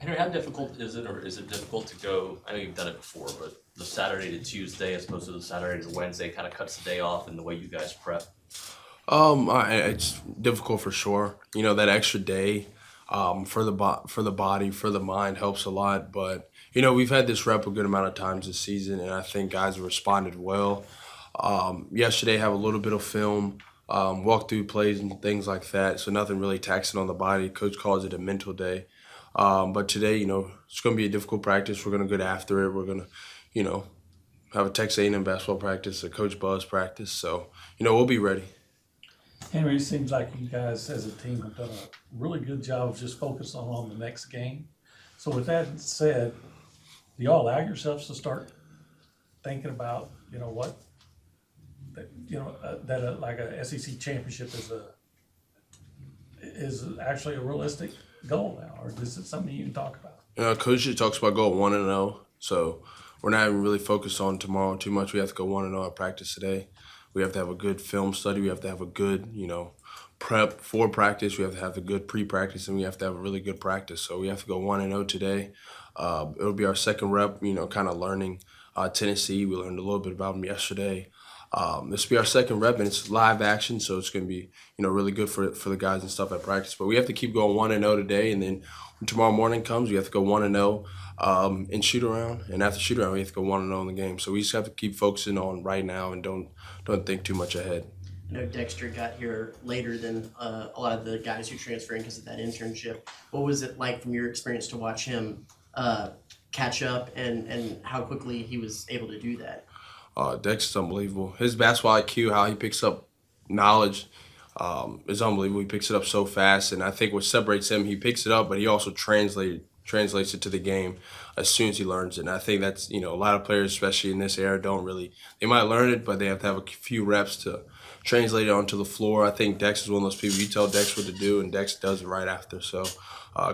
Henry, how difficult is it, or is it difficult to go? I know you've done it before, but the Saturday to Tuesday as opposed to the Saturday to Wednesday kind of cuts the day off in the way you guys prep. It's difficult for sure. You know, that extra day, for the body, for the mind helps a lot. But you know, we've had this rep a good amount of times this season, and I think guys have responded well. Yesterday, have a little bit of film, walk through plays and things like that. So nothing really taxing on the body. Coach calls it a mental day. But today, you know, it's going to be a difficult practice. We're going to get after it. We're going to, you know, have a Texas A&M basketball practice, a Coach Buzz practice. So, you know, we'll be ready. Henry, it seems like you guys as a team have done a really good job of just focusing on the next game. So with that said, do y'all allow yourselves to start thinking about, you know, what, that, like a SEC championship is actually a realistic goal now, or is it something you can talk about? Coach talks about going 1-0, so we're not even really focused on tomorrow too much. We have to go 1-0 at practice today. We have to have a good film study. We have to have a good, you know, prep for practice. We have to have a good pre-practice, and we have to have a really good practice. So we have to go 1-0 today. It'll be our second rep, you know, kind of learning Tennessee. We learned a little bit about them yesterday. This will be our second rep, and it's live action, so it's going to be, you know, really good for the guys and stuff at practice. But we have to keep going 1-0 today, and then when tomorrow morning comes, we have to go 1-0 in shoot around, and after shoot around, we have to go 1-0 in the game. So we just have to keep focusing on right now and don't think too much ahead. I know Dexter got here later than a lot of the guys who transferred in because of that internship. What was it like from your experience to watch him catch up and how quickly he was able to do that? Dex is unbelievable. His basketball IQ, how he picks up knowledge, is unbelievable. He picks it up so fast, and I think what separates him, he picks it up, but he also translates it to the game as soon as he learns it. And I think that's, you know, a lot of players, especially in this era, don't really, they might learn it, but they have to have a few reps to translate it onto the floor. I think Dex is one of those people, you tell Dex what to do, and Dex does it right after. So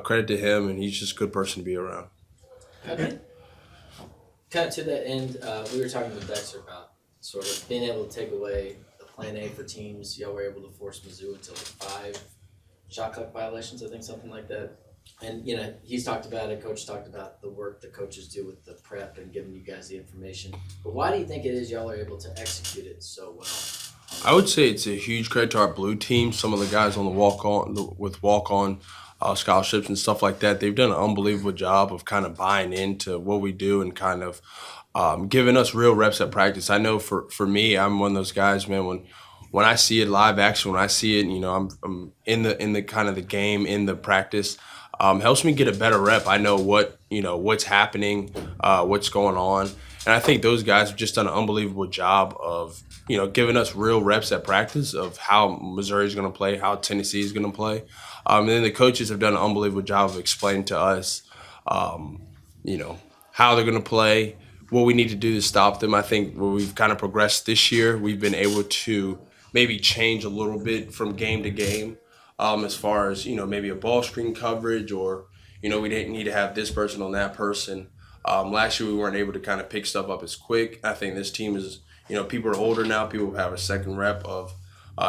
credit to him, and he's just a good person to be around. Okay. Kind of to that end, we were talking with Dexter about sort of being able to take away the plan A for teams. Y'all were able to force Mizzou into like 5 shot clock violations, I think, something like that. And, you know, he's talked about it, Coach talked about the work the coaches do with the prep and giving you guys the information. But why do you think it is y'all are able to execute it so well? I would say it's a huge credit to our blue team. Some of the guys on the walk-on scholarships and stuff like that, they've done an unbelievable job of kind of buying into what we do and kind of giving us real reps at practice. I know for me, I'm one of those guys, man, when I see it live action, when I see it, you know, I'm in the kind of the game, in the practice, helps me get a better rep. I know what's happening, what's going on. And I think those guys have just done an unbelievable job of, you know, giving us real reps at practice of how Missouri is going to play, how Tennessee is going to play. And then the coaches have done an unbelievable job of explaining to us, you know, how they're going to play, what we need to do to stop them. I think where we've kind of progressed this year, we've been able to maybe change a little bit from game to game, as far as, you know, maybe a ball screen coverage or, you know, we didn't need to have this person on that person. Last year we weren't able to kind of pick stuff up as quick. I think this team is, you know, people are older now. People have a second rep of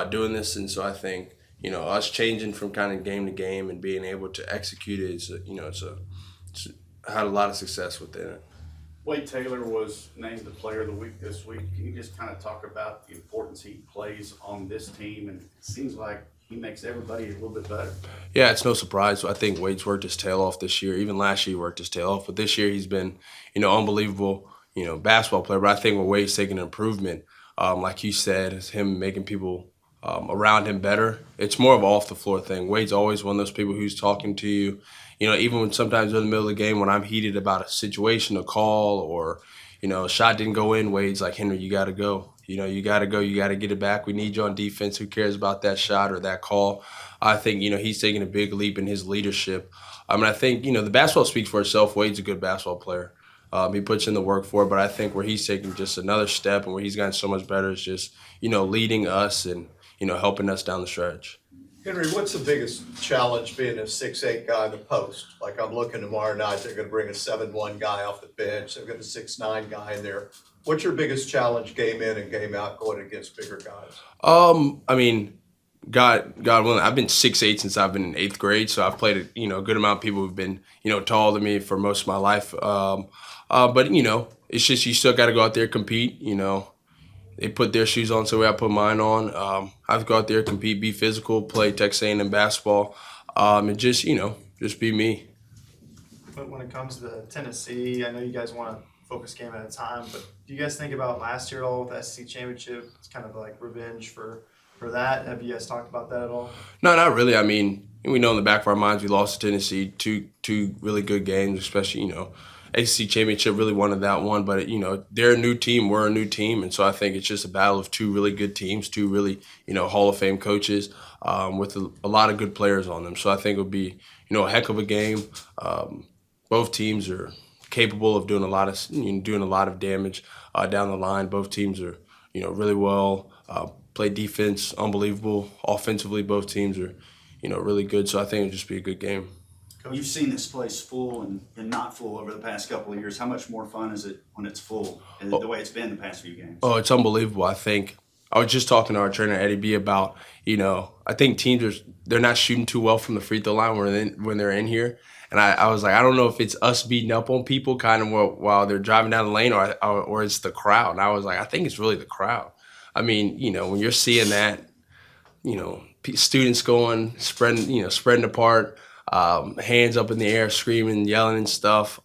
doing this, and so I think, you know, us changing from kind of game to game and being able to execute it is, you know, it's had a lot of success within it. Wade Taylor was named the Player of the Week this week. Can you just kind of talk about the importance he plays on this team? And it seems like he makes everybody a little bit better. Yeah, it's no surprise. I think Wade's worked his tail off this year. Even last year he worked his tail off, but this year he's been, you know, unbelievable, you know, basketball player. But I think where Wade's taking an improvement, like you said, is him making people around him better. It's more of an off the floor thing. Wade's always one of those people who's talking to you. You know, even when sometimes in the middle of the game when I'm heated about a situation, a call, or, you know, a shot didn't go in, Wade's like, Henry, you got to go. You know, you got to go. You got to get it back. We need you on defense. Who cares about that shot or that call? I think, you know, he's taking a big leap in his leadership. I mean, I think, you know, the basketball speaks for itself. Wade's a good basketball player. He puts in the work for it, but I think where he's taking just another step and where he's gotten so much better is just, you know, leading us and, you know, helping us down the stretch. Henry, what's the biggest challenge being a 6'8" guy in the post? Like I'm looking tomorrow night, they're going to bring a 7'1" guy off the bench. They've got a 6'9" guy in there. What's your biggest challenge game in and game out going against bigger guys? I mean, God willing, I've been 6'8" since I've been in 8th grade, so I've played a good amount of people who've been taller than me for most of my life. But it's just you still got to go out there compete. They put their shoes on, so I put mine on. I have to go out there, compete, be physical, play Texas A&M basketball, and just be me. But when it comes to Tennessee, I know you guys want to focus game at a time, but do you guys think about last year at all with the SEC championship? It's kind of like revenge for that. Have you guys talked about that at all? No, not really. I mean, we know in the back of our minds we lost to Tennessee, two really good games, especially, ACC championship really wanted that one. But, they're a new team, we're a new team. And so I think it's just a battle of two really good teams, two really, Hall of Fame coaches with a lot of good players on them. So I think it'll be, a heck of a game. Both teams are capable of doing a lot of damage down the line. Both teams are, really well. Play defense, unbelievable. Offensively, both teams are, really good. So I think it'll just be a good game. You've seen this place full and not full over the past couple of years. How much more fun is it when it's full, the way it's been the past few games? Oh, it's unbelievable. I think I was just talking to our trainer Eddie B about, I think teams they're not shooting too well from the free throw line when they're in here. And I was like, I don't know if it's us beating up on people kind of while they're driving down the lane or it's the crowd. And I was like, I think it's really the crowd. I mean, when you're seeing that, students going, spreading apart, hands up in the air, screaming, yelling and stuff.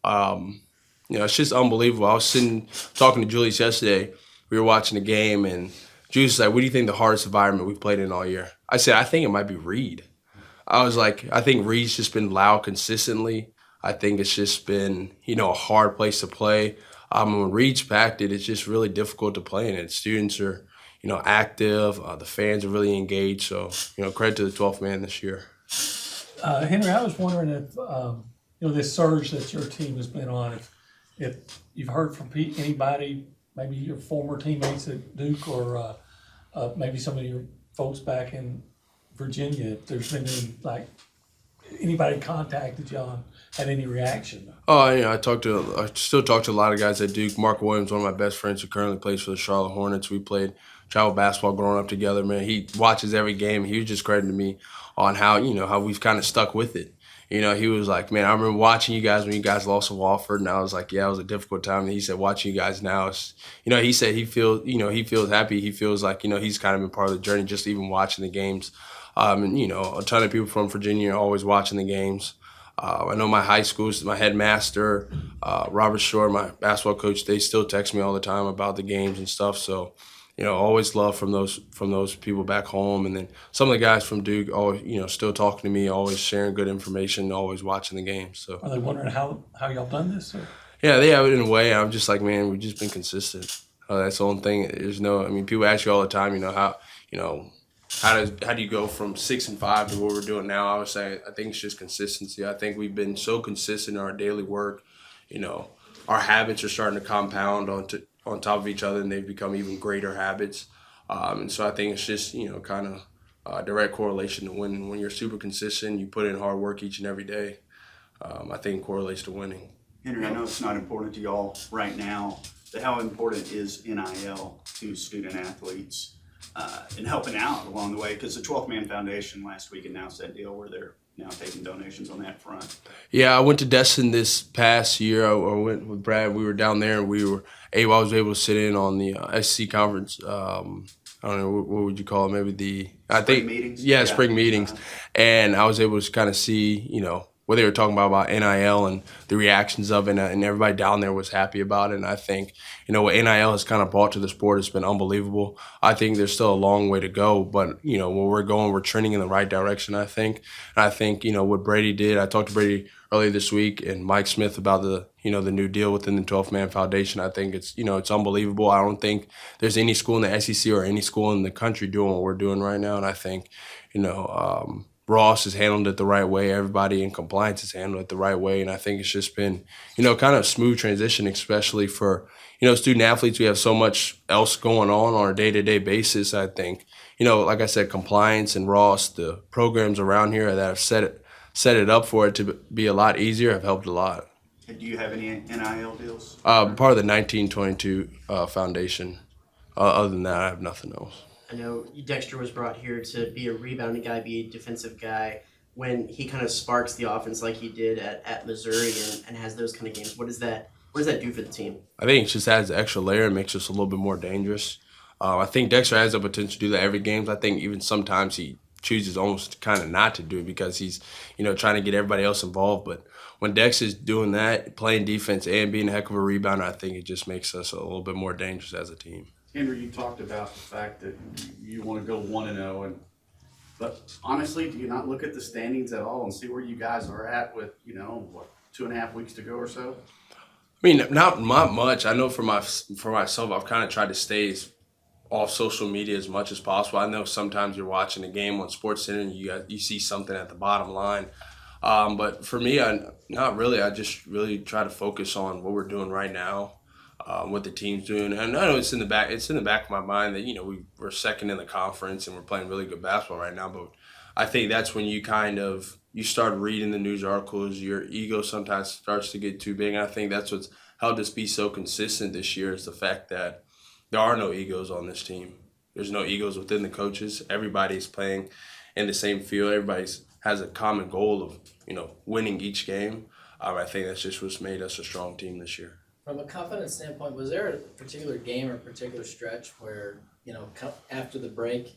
It's just unbelievable. I was talking to Julius yesterday. We were watching the game, and Julius was like, what do you think the hardest environment we've played in all year? I said, I think it might be Reed. I was like, I think Reed's just been loud consistently. I think it's just been, a hard place to play. When Reed's packed it's just really difficult to play in it. Students are, active. The fans are really engaged. So, credit to the 12th man this year. Henry, I was wondering if, this surge that your team has been on, if you've heard from anybody, maybe your former teammates at Duke or maybe some of your folks back in Virginia, if there's been anybody contacted y'all and had any reaction? Oh, I still talk to a lot of guys at Duke. Mark Williams, one of my best friends who currently plays for the Charlotte Hornets. We played travel basketball growing up together, man. He watches every game. He was just crediting me on how, how we've kind of stuck with it. He was like, man, I remember watching you guys when you guys lost to Wofford, and I was like, yeah, it was a difficult time. And he said, watching you guys now, he said he feels happy. He feels like, he's kind of been part of the journey, just even watching the games. And, a ton of people from Virginia are always watching the games. I know my high schools, my headmaster, Robert Shore, my basketball coach, they still text me all the time about the games and stuff. So, always love from those people back home. And then some of the guys from Duke always, still talking to me, always sharing good information, always watching the games. So Are they wondering how y'all done this? Or? Yeah, they have it in a way. I'm just like, man, we've just been consistent. That's the only thing. People ask you all the time, how do you go from 6 and 5 to what we're doing now? I would say I think it's just consistency. I think we've been so consistent in our daily work. Our habits are starting to compound on top of each other, and they've become even greater habits. And so I think it's just kind of direct correlation to when you're super consistent, you put in hard work each and every day. I think it correlates to winning. Henry, I know it's not important to y'all right now, but how important is NIL to student athletes? And helping out along the way, because the 12th Man Foundation last week announced that deal where they're now taking donations on that front. Yeah, I went to Destin this past year. I went with Brad. We were down there, and I was able to sit in on the SEC conference. I don't know, what would you call it? Maybe spring meetings? Yeah, spring meetings. And I was able to kind of see, what they were talking about NIL and the reactions of it, and everybody down there was happy about it. And I think, what NIL has kind of brought to the sport has been unbelievable. I think there's still a long way to go, but, where we're going, we're trending in the right direction, I think. And I think, what Brady did, I talked to Brady earlier this week and Mike Smith about the new deal within the 12th Man Foundation. I think it's unbelievable. I don't think there's any school in the SEC or any school in the country doing what we're doing right now. And I think, Ross has handled it the right way. Everybody in compliance has handled it the right way. And I think it's just been, kind of a smooth transition, especially for, student athletes. We have so much else going on a day-to-day basis. I think, like I said, compliance and Ross, the programs around here that have set it up for it to be a lot easier have helped a lot. Do you have any NIL deals? Part of the 1922 Foundation. Other than that, I have nothing else. I know Dexter was brought here to be a rebounding guy, be a defensive guy. When he kind of sparks the offense like he did at Missouri and has those kind of games, what does that do for the team? I think it just adds an extra layer and makes us a little bit more dangerous. I think Dexter has the potential to do that every game. I think even sometimes he chooses almost kind of not to do it because he's, trying to get everybody else involved. But when Dexter's doing that, playing defense and being a heck of a rebounder, I think it just makes us a little bit more dangerous as a team. Henry, you talked about the fact that you want to go 1-0, but honestly, do you not look at the standings at all and see where you guys are at with 2.5 weeks to go or so? I mean, not much. I know for myself, I've kind of tried to stay off social media as much as possible. I know sometimes you're watching a game on SportsCenter and you see something at the bottom line. But for me, not really. I just really try to focus on what we're doing right now, what the team's doing. And I know it's in the back of my mind that we're second in the conference and we're playing really good basketball right now. But I think that's when you start reading the news articles. Your ego sometimes starts to get too big. And I think that's what's helped us be so consistent this year is the fact that there are no egos on this team. There's no egos within the coaches. Everybody's playing in the same field. Everybody has a common goal of, winning each game. I think that's just what's made us a strong team this year. From a confidence standpoint, was there a particular game or a particular stretch where, after the break,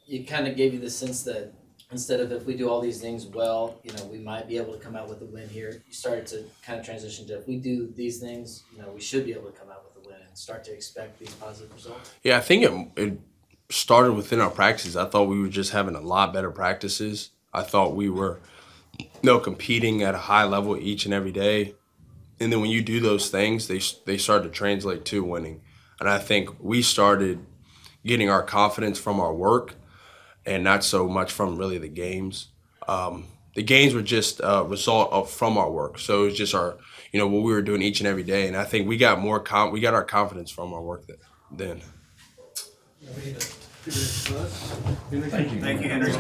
it kind of gave you the sense that instead of if we do all these things well, we might be able to come out with a win here. You started to kind of transition to if we do these things, we should be able to come out with a win and start to expect these positive results. Yeah, I think it started within our practices. I thought we were just having a lot better practices. I thought we were competing at a high level each and every day. And then when you do those things, they start to translate to winning. And I think we started getting our confidence from our work and not so much from really the games. The games were just a result from our work. So it was just our, what we were doing each and every day. And I think we got we got our confidence from our work then. Thank you. Thank you, Henry.